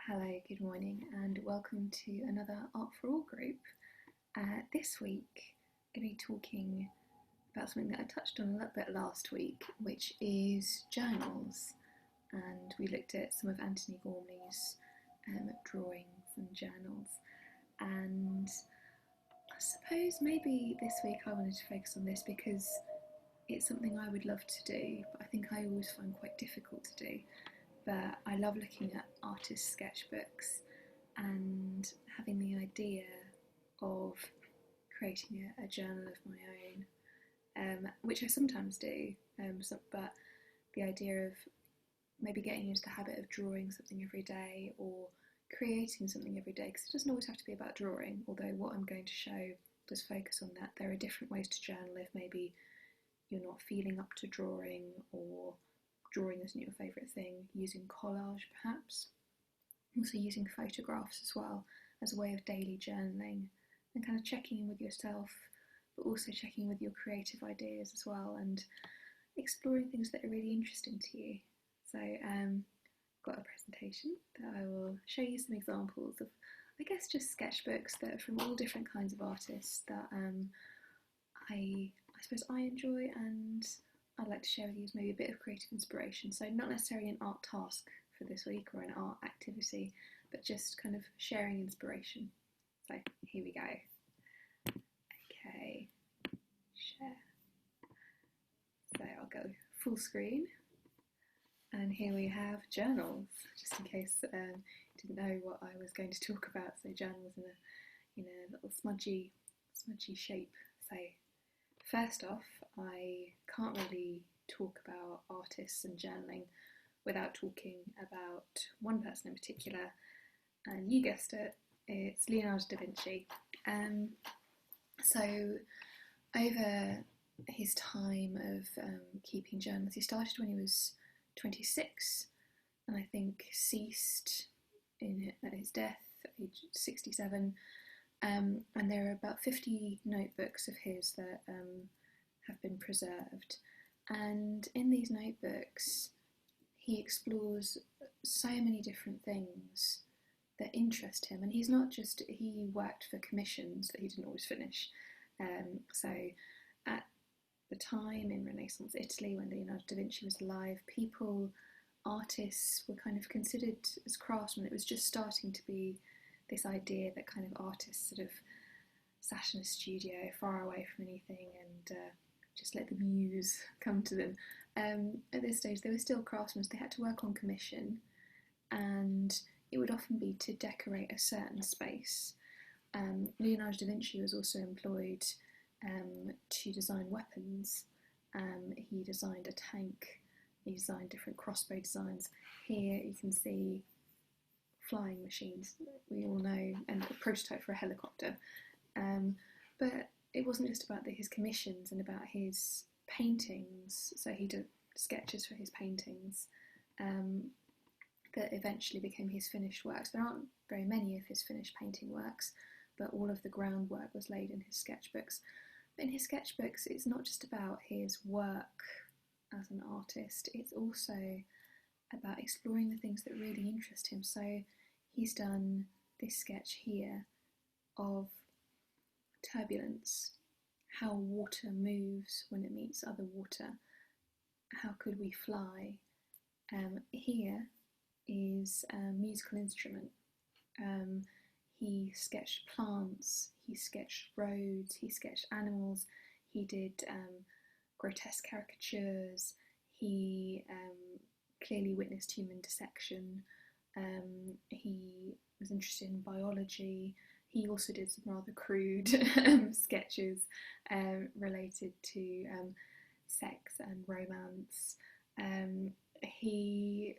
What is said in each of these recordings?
Hello, good morning, and welcome to another Art for All group. This week, I'm going to be talking about something that I touched on a little bit last week, which is journals. And we looked at some of Anthony Gormley's drawings and journals. And I suppose maybe this week I wanted to focus on this because it's something I would love to do, but I think I always find quite difficult to do. But I love looking at artists' sketchbooks and having the idea of creating a journal of my own, which I sometimes do, but the idea of maybe getting into the habit of drawing something every day or creating something every day, because it doesn't always have to be about drawing, although what I'm going to show does focus on that. There are different ways to journal if maybe you're not feeling up to drawing, or drawing isn't your favourite thing, using collage perhaps, also using photographs as well as a way of daily journaling and kind of checking in with yourself, but also checking with your creative ideas as well and exploring things that are really interesting to you. So I've got a presentation that I will show you some examples of, I guess, just sketchbooks that are from all different kinds of artists that I suppose I enjoy and I'd like to share with you as maybe a bit of creative inspiration. So not necessarily an art task for this week or an art activity, but just kind of sharing inspiration. So here we go. Okay, share. So I'll go full screen. And here we have journals, just in case you didn't know what I was going to talk about. So journals in a little smudgy shape. So first off, I can't really talk about artists and journaling without talking about one person in particular, and you guessed it, it's Leonardo da Vinci. So over his time of keeping journals, he started when he was 26 and I think ceased at his death at age 67. And there are about 50 notebooks of his that have been preserved. And in these notebooks, he explores so many different things that interest him. And he's not just, he worked for commissions that he didn't always finish. So at the time in Renaissance Italy, when Leonardo da Vinci was alive, artists were kind of considered as craftsmen. It was just starting to be this idea that kind of artists sort of sat in a studio far away from anything and just let the muse come to them. At this stage they were still craftsmen, so they had to work on commission, and it would often be to decorate a certain space. Leonardo da Vinci was also employed to design weapons. He designed a tank, he designed different crossbow designs. Here you can see flying machines, we all know, and a prototype for a helicopter. But it wasn't just about his commissions and about his paintings, so he did sketches for his paintings that eventually became his finished works. There aren't very many of his finished painting works, but all of the groundwork was laid in his sketchbooks. But in his sketchbooks, it's not just about his work as an artist, it's also about exploring the things that really interest him. So he's done this sketch here of turbulence, how water moves when it meets other water, how could we fly. Here is a musical instrument. He sketched plants, he sketched roads, he sketched animals, he did grotesque caricatures, he clearly witnessed human dissection. He was interested in biology. He also did some rather crude sketches related to sex and romance. He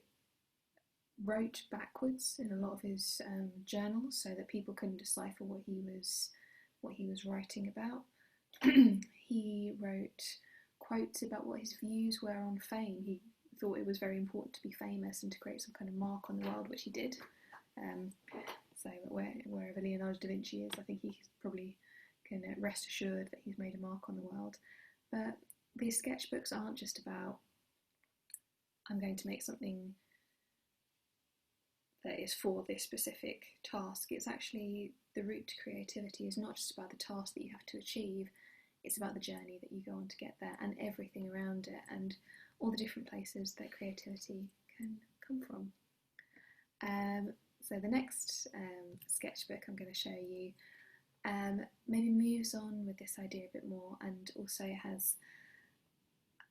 wrote backwards in a lot of his journals so that people couldn't decipher what he was writing about. He wrote quotes about what his views were on fame. He thought it was very important to be famous and to create some kind of mark on the world, which he did. So wherever Leonardo da Vinci is, I think he probably can rest assured that he's made a mark on the world. But these sketchbooks aren't just about, I'm going to make something that is for this specific task. It's actually, the route to creativity is not just about the task that you have to achieve, it's about the journey that you go on to get there and everything around it and all the different places that creativity can come from. So the next sketchbook I'm going to show you maybe moves on with this idea a bit more, and also has,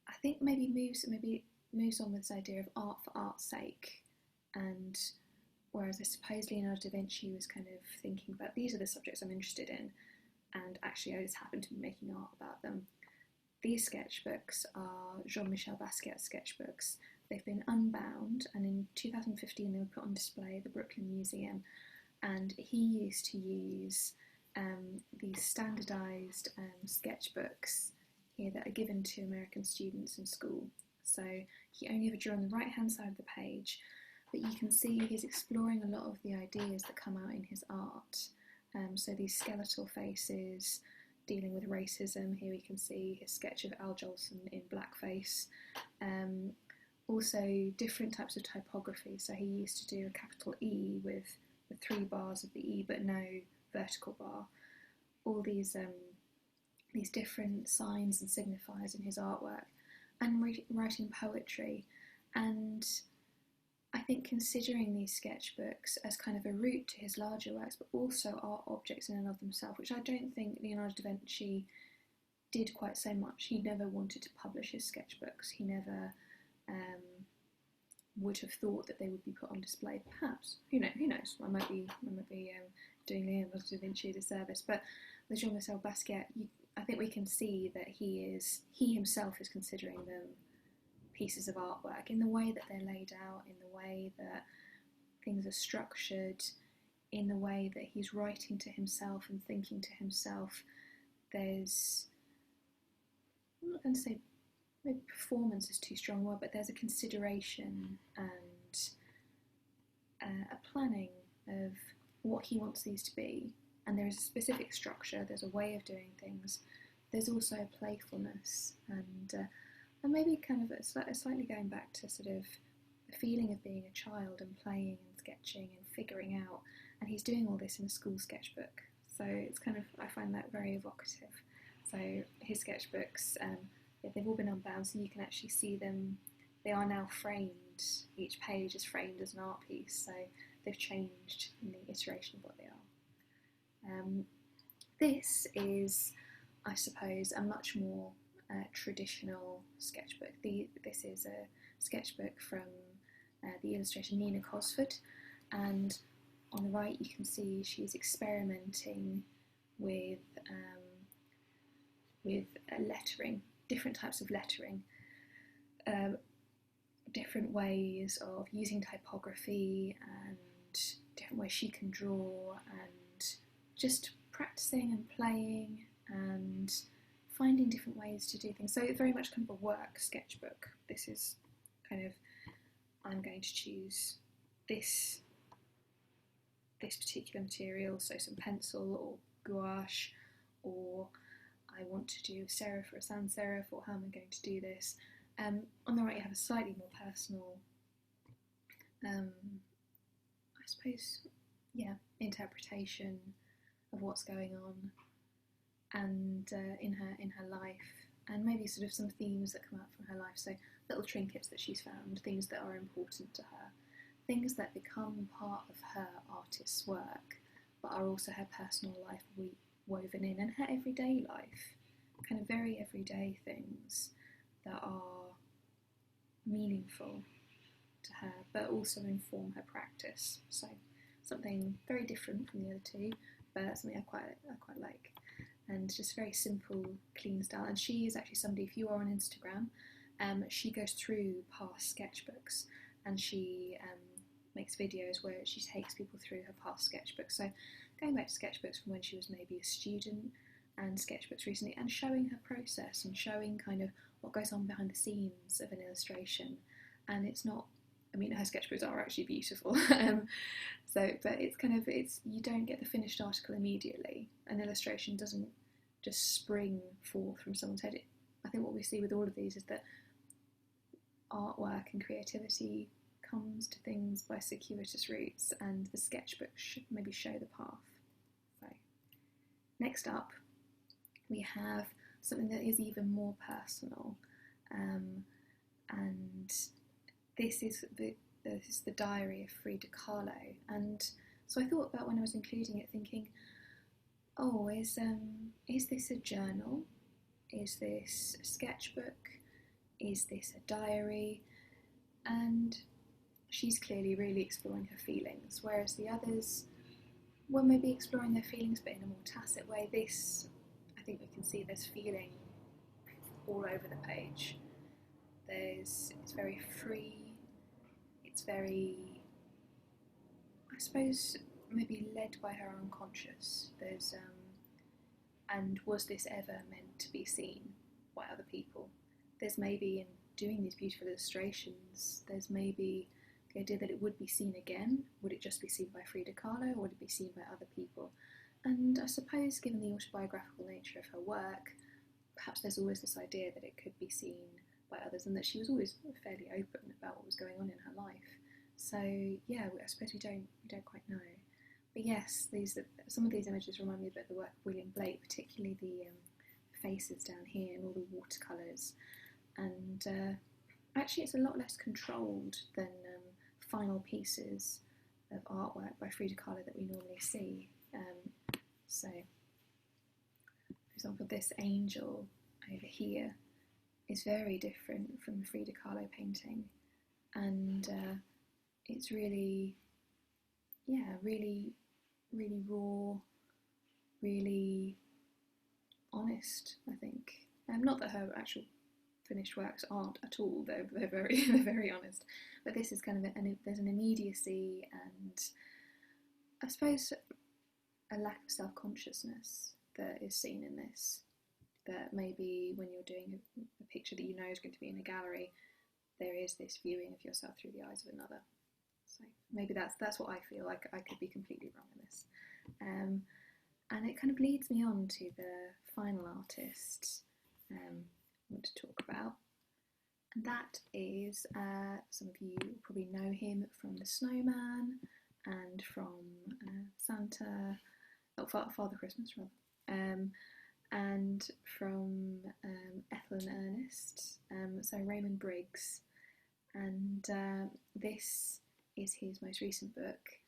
I think maybe moves on with this idea of art for art's sake. And whereas I suppose Leonardo da Vinci was kind of thinking about, these are the subjects I'm interested in, and actually I just happen to be making art about them. These sketchbooks are JeanMichel Basquiat sketchbooks. They've been unbound, and in 2015 they were put on display at the Brooklyn Museum, and he used to use these standardised sketchbooks here that are given to American students in school. So he only ever drew on the right hand side of the page, but you can see he's exploring a lot of the ideas that come out in his art. So these skeletal faces dealing with racism. Here we can see his sketch of Al Jolson in blackface. Also different types of typography. So he used to do a capital E with the 3 bars of the E but no vertical bar. All these different signs and signifiers in his artwork, and writing poetry. And I think considering these sketchbooks as kind of a route to his larger works, but also art objects in and of themselves, which I don't think Leonardo da Vinci did quite so much. He never wanted to publish his sketchbooks. He never would have thought that they would be put on display. Perhaps, who knows? I might be doing Leonardo da Vinci a disservice. But with JeanMichel Basquiat, I think we can see that he himself is considering them pieces of artwork in the way that they're laid out, in the way that things are structured, in the way that he's writing to himself and thinking to himself. There's, I'm not going to say maybe performance is too strong a word, but there's a consideration and a planning of what he wants these to be, and there is a specific structure, there's a way of doing things. There's also a playfulness and maybe kind of slightly going back to sort of the feeling of being a child and playing and sketching and figuring out, and he's doing all this in a school sketchbook, so it's kind of, I find that very evocative. So his sketchbooks, they've all been unbound, so you can actually see them. They are now framed, each page is framed as an art piece, so they've changed in the iteration of what they are. This is, I suppose, a much more traditional sketchbook. This is a sketchbook from the illustrator Nina Cosford, and on the right you can see she's experimenting with lettering, different types of lettering, different ways of using typography and different ways she can draw, and just practicing and playing and finding different ways to do things. So it's very much kind of a work sketchbook. This is kind of, I'm going to choose this particular material, so some pencil or gouache, or I want to do a serif or a sans serif, or how am I going to do this? On the right you have a slightly more personal, I suppose, interpretation of what's going on, and in her life, and maybe sort of some themes that come out from her life. So little trinkets that she's found, things that are important to her, things that become part of her artist's work, but are also her personal life woven in, and her everyday life, kind of very everyday things that are meaningful to her, but also inform her practice. So something very different from the other two, but something I quite like, and just very simple, clean style. And she is actually somebody, if you are on Instagram, she goes through past sketchbooks, and she makes videos where she takes people through her past sketchbooks. So going back to sketchbooks from when she was maybe a student, and sketchbooks recently, and showing her process and showing kind of what goes on behind the scenes of an illustration. And it's not, I mean, her sketchbooks are actually beautiful. But it's kind of, you don't get the finished article immediately. An illustration doesn't just spring forth from someone's head. I think what we see with all of these is that artwork and creativity comes to things by circuitous routes, and the sketchbook should maybe show the path. So, next up, we have something that is even more personal, and this is the diary of Frida Kahlo. And so I thought about, when I was including it, thinking, oh, is this a journal? Is this a sketchbook? Is this a diary? And she's clearly really exploring her feelings, whereas the others were maybe exploring their feelings but in a more tacit way. This, I think we can see there's feeling all over the page. It's very free, it's very, I suppose, maybe led by her unconscious. And was this ever meant to be seen by other people? There's maybe, in doing these beautiful illustrations, there's maybe the idea that it would be seen again. Would it just be seen by Frida Kahlo, or would it be seen by other people? And I suppose, given the autobiographical nature of her work, perhaps there's always this idea that it could be seen by others, and that she was always fairly open about what was going on in her life. So yeah, I suppose we don't quite know. But yes, some of these images remind me a bit of the work of William Blake, particularly the faces down here and all the watercolours. And actually, it's a lot less controlled than final pieces of artwork by Frida Kahlo that we normally see. So, for example, this angel over here is very different from the Frida Kahlo painting, and it's really, really raw, really honest, I think. Not that her actual finished works aren't at all, they're very honest, but this is kind of there's an immediacy and, I suppose, a lack of self-consciousness that is seen in this, that maybe when you're doing a picture that you know is going to be in a gallery, there is this viewing of yourself through the eyes of another. So maybe that's what I feel like. I could be completely wrong in this. And it kind of leads me on to the final artist I want to talk about. And that is, some of you probably know him from The Snowman and from Father Christmas, rather. And from Ethel and Ernest, so Raymond Briggs. And this is his most recent book,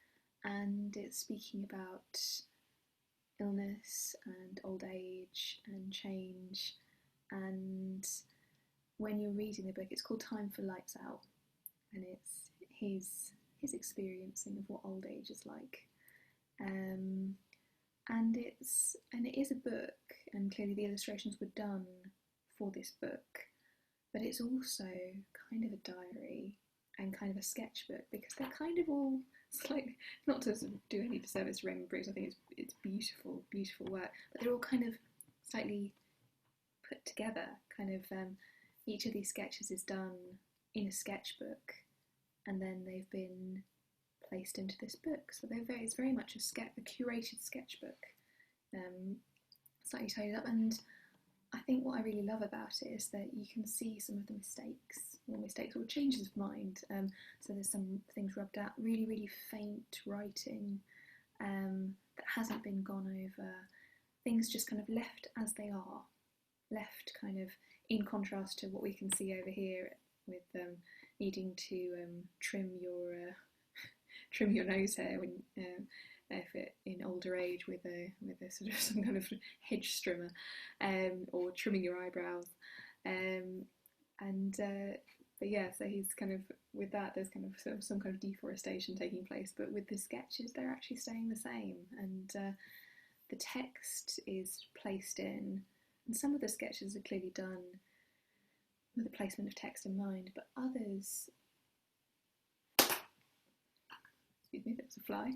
and it's speaking about illness and old age and change. And when you're reading the book, it's called Time for Lights Out, and it's his experiencing of what old age is like. And it is a book, and clearly the illustrations were done for this book, but it's also kind of a diary and kind of a sketchbook, because they're kind of all slightly, not to do any disservice to Raymond Briggs, I think it's beautiful, beautiful work, but they're all kind of slightly put together, kind of, each of these sketches is done in a sketchbook, and then they've been placed into this book. So it's very much a curated sketchbook, slightly tidied up. And I think what I really love about it is that you can see some of the mistakes or changes of mind. So there's some things rubbed out, really, really faint writing that hasn't been gone over. Things just kind of left as they are, left kind of in contrast to what we can see over here with needing to trim your nose hair when if it in older age with a sort of some kind of hedge trimmer, or trimming your eyebrows, but yeah, so he's kind of, with that there's kind of some kind of deforestation taking place, but with the sketches they're actually staying the same, and the text is placed in, and some of the sketches are clearly done with the placement of text in mind, but others, excuse me, that's a fly,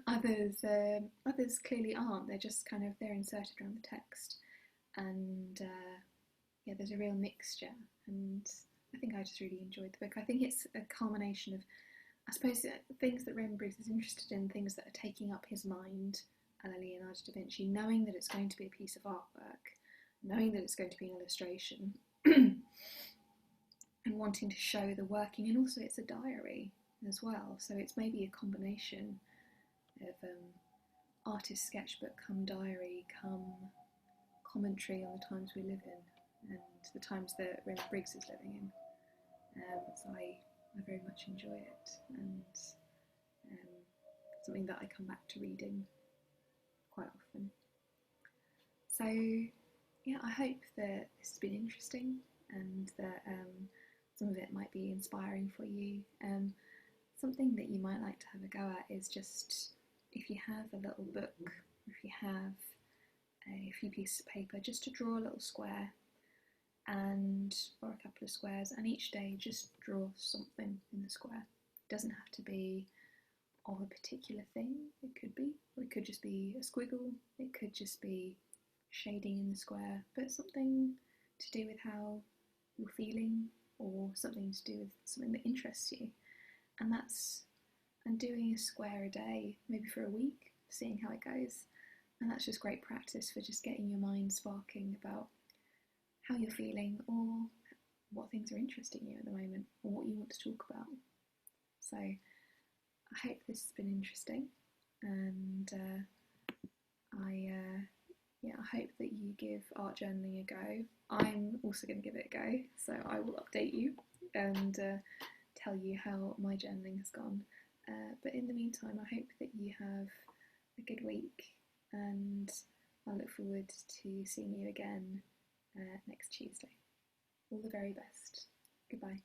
others clearly aren't. They're just kind of, they're inserted around the text, and yeah, there's a real mixture, and I think I just really enjoyed the book. I think it's a culmination of, I suppose, things that Raymond Briggs is interested in, things that are taking up his mind, a la Leonardo da Vinci, knowing that it's going to be a piece of artwork, knowing that it's going to be an illustration, and wanting to show the working, and also it's a diary as well, so it's maybe a combination of artist sketchbook come diary come commentary on the times we live in and the times that Raymond Briggs is living in. So I very much enjoy it, and something that I come back to reading quite often. So yeah, I hope that this has been interesting and that some of it might be inspiring for you. Something that you might like to have a go at is just, if you have a little book, if you have a few pieces of paper, just to draw a little square or a couple of squares, and each day just draw something in the square. It doesn't have to be of a particular thing. It could just be a squiggle, it could just be shading in the square, but something to do with how you're feeling, or something to do with something that interests you. And doing a square a day, maybe for a week, seeing how it goes. And that's just great practice for just getting your mind sparking about how you're feeling, or what things are interesting you at the moment, or what you want to talk about. So I hope this has been interesting, and I hope that you give art journaling a go. I'm also going to give it a go, so I will update you and tell you how my journaling has gone. But in the meantime, I hope that you have a good week, and I look forward to seeing you again next Tuesday. All the very best. Goodbye.